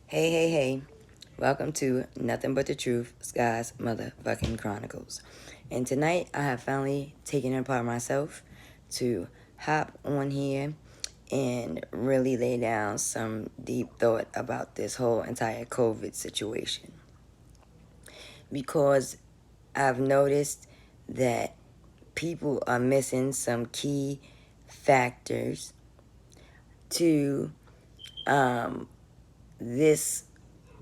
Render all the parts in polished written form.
Hey, hey, hey. Welcome to Nothing But the Truth, Sky's Motherfucking Chronicles. And tonight I have finally taken it upon myself to hop on here and really lay down some deep thought about this whole entire COVID situation. Because I've noticed that people are missing some key factors to this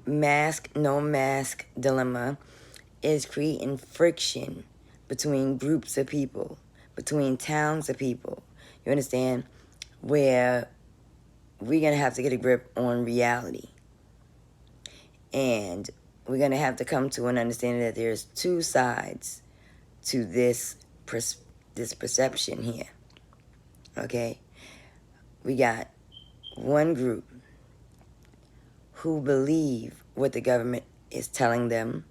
mask, no mask dilemma is creating friction between groups of people, between towns of people. You understand? Where we're going to have to get a grip on reality. And we're going to have to come to an understanding that there's two sides to this perception here. Okay? We got one group who believe what the government is telling them,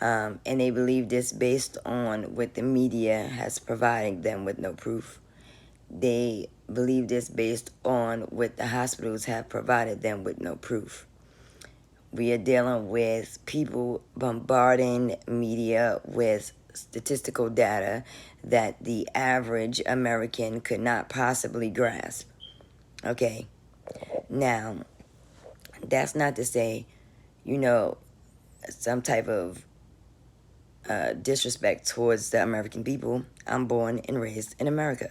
and they believe this based on what the media has provided them with no proof. They believe this based on what the hospitals have provided them with no proof. We are dealing with people bombarding media with statistical data that the average American could not possibly grasp. Okay? Now, that's not to say, some type of disrespect towards the American people. I'm born and raised in America.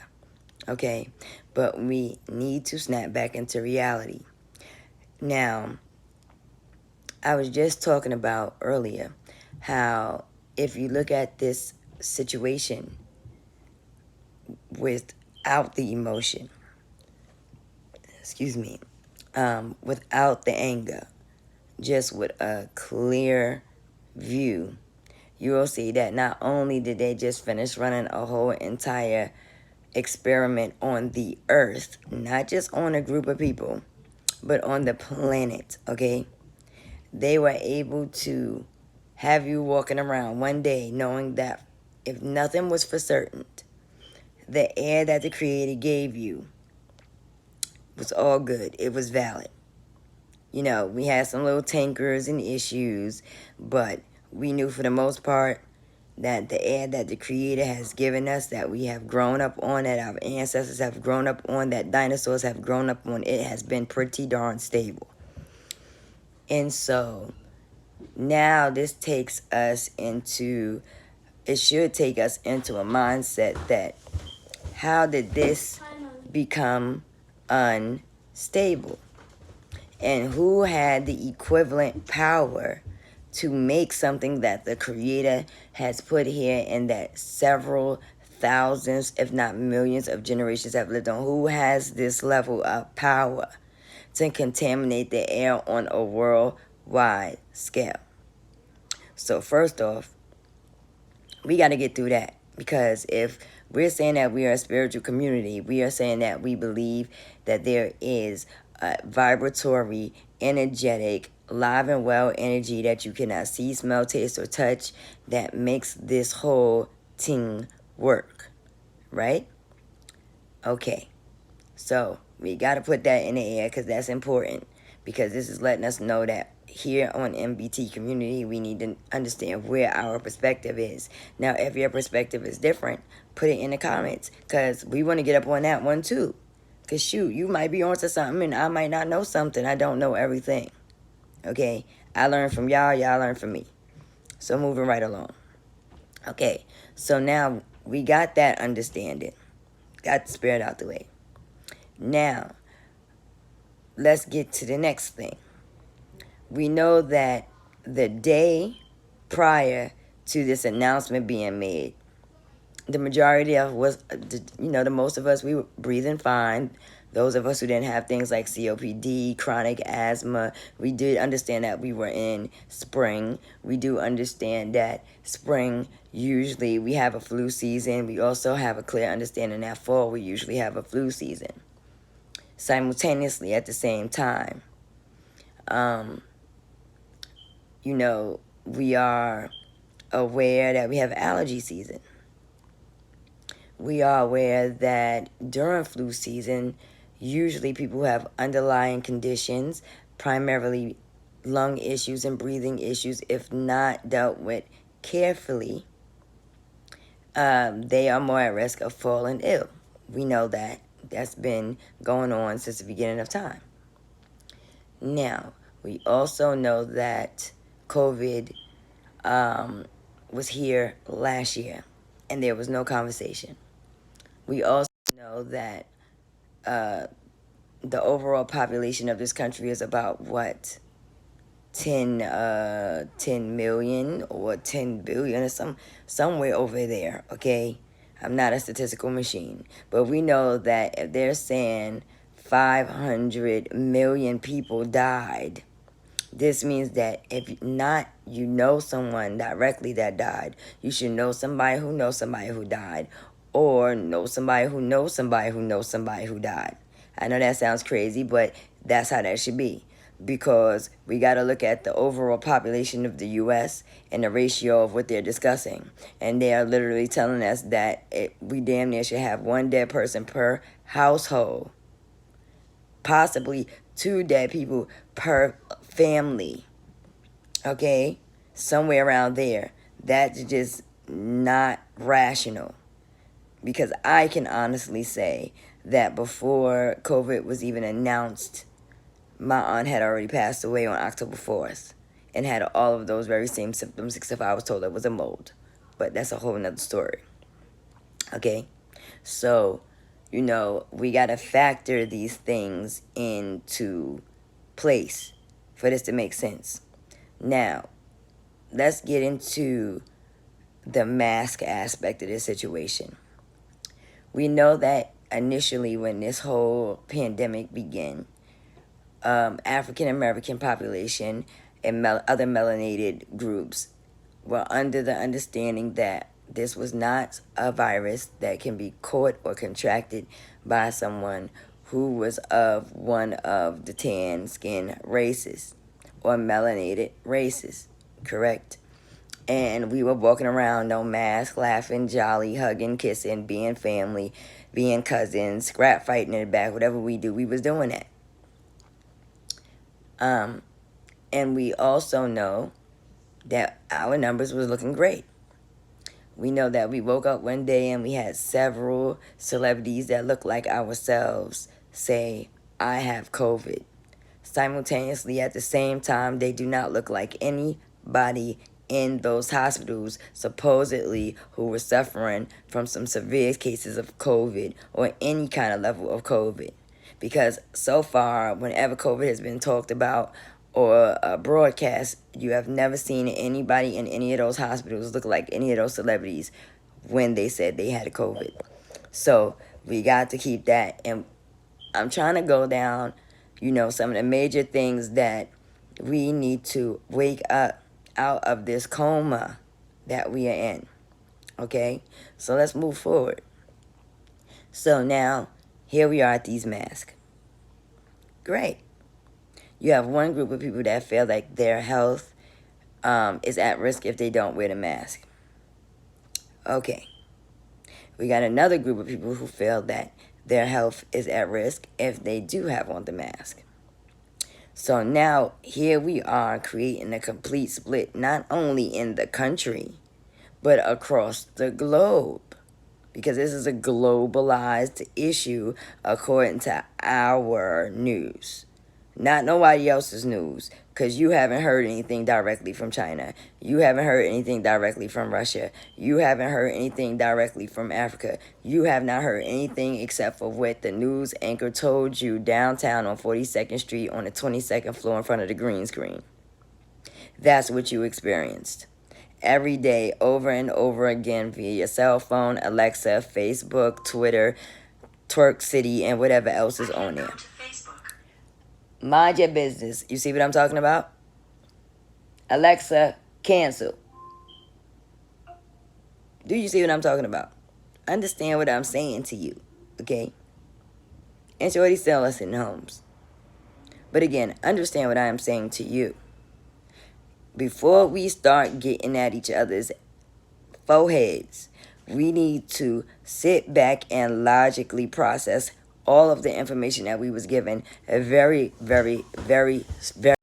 Okay? But we need to snap back into reality. Now, I was just talking about earlier how if you look at this situation without the emotion, without the anger, just with a clear view, you will see that not only did they just finish running a whole entire experiment on the earth, not just on a group of people, but on the planet, okay? They were able to have you walking around one day knowing that if nothing was for certain, the air that the Creator gave you was all good. It was valid. We had some little tinkers and issues, but we knew for the most part that the air that the Creator has given us, that we have grown up on, that our ancestors have grown up on, that dinosaurs have grown up on, it has been pretty darn stable. And so now this takes us into, it should take us into a mindset that how did this become unstable? And who had the equivalent power to make something that the Creator has put here and that several thousands, if not millions of generations have lived on? Who has this level of power to contaminate the air on a worldwide scale? So first off, we got to get through that, because if we're saying that we are a spiritual community, we are saying that we believe that there is a vibratory, energetic, live and well energy that you cannot see, smell, taste, or touch that makes this whole thing work, right? Okay, so we got to put that in the air, because that's important, because this is letting us know that here on MBT community, we need to understand where our perspective is. Now, if your perspective is different, put it in the comments, because we want to get up on that one too. Because shoot, you might be onto something and I might not know something. I don't know everything. Okay? I learn from y'all, y'all learn from me. So moving right along. Okay, so now we got that understanding. Got the spirit out the way. Now, let's get to the next thing. We know that the day prior to this announcement being made, the majority of us, the most of us, we were breathing fine. Those of us who didn't have things like COPD, chronic asthma, we did understand that we were in spring. We do understand that spring, usually we have a flu season. We also have a clear understanding that fall, we usually have a flu season. Simultaneously at the same time. We are aware that we have allergy season. We are aware that during flu season, usually people have underlying conditions, primarily lung issues and breathing issues, if not dealt with carefully, they are more at risk of falling ill. We know that. That's been going on since the beginning of time. Now, we also know that COVID was here last year, and there was no conversation. We also know that the overall population of this country is about, what, 10 million or 10 billion or somewhere over there, okay? I'm not a statistical machine, but we know that if they're saying 500 million people died, this means that if not you know someone directly that died, you should know somebody who knows somebody who died, or know somebody who knows somebody who knows somebody who died. I know that sounds crazy, but that's how that should be, because we got to look at the overall population of the U.S. and the ratio of what they're discussing. And they are literally telling us that we damn near should have one dead person per household, possibly 2 dead people per family, okay? Somewhere around there. That's just not rational. Because I can honestly say that before COVID was even announced, my aunt had already passed away on October 4th and had all of those very same symptoms, except I was told it was a mold. But that's a whole nother story. Okay? So, we got to factor these things into place for this to make sense. Now, let's get into the mask aspect of this situation. We know that initially when this whole pandemic began, African American population and other melanated groups were under the understanding that this was not a virus that can be caught or contracted by someone who was of one of the tan skin races or melanated races, correct? And we were walking around, no mask, laughing, jolly, hugging, kissing, being family, being cousins, scrap fighting in the back, whatever we do, we was doing that. And we also know that our numbers was looking great. We know that we woke up one day and we had several celebrities that look like ourselves say, I have COVID. Simultaneously, at the same time, they do not look like anybody in those hospitals, supposedly, who were suffering from some severe cases of COVID or any kind of level of COVID. Because so far, whenever COVID has been talked about or broadcast, you have never seen anybody in any of those hospitals look like any of those celebrities when they said they had COVID. So we got to keep that. And I'm trying to go down, some of the major things that we need to wake up out of this coma that we are in. Okay? So let's move forward. So now, here we are at these masks. Great. You have one group of people that feel like their health is at risk if they don't wear the mask. Okay. We got another group of people who feel that their health is at risk if they do have on the mask. So now, here we are creating a complete split, not only in the country, but across the globe. Because this is a globalized issue according to our news. Not nobody else's news. Because you haven't heard anything directly from China. You haven't heard anything directly from Russia. You haven't heard anything directly from Africa. You have not heard anything except for what the news anchor told you downtown on 42nd Street on the 22nd floor in front of the green screen. That's what you experienced. Every day, over and over again, via your cell phone, Alexa, Facebook, Twitter, Twerk City, and whatever else is on there. Mind your business. You see what I'm talking about? Alexa, cancel. Do you see what I'm talking about? Understand what I'm saying to you, okay? And Shorty still listening homes. But again, understand what I am saying to you. Before we start getting at each other's foreheads, we need to sit back and logically process all of the information that we was given very, very, very, very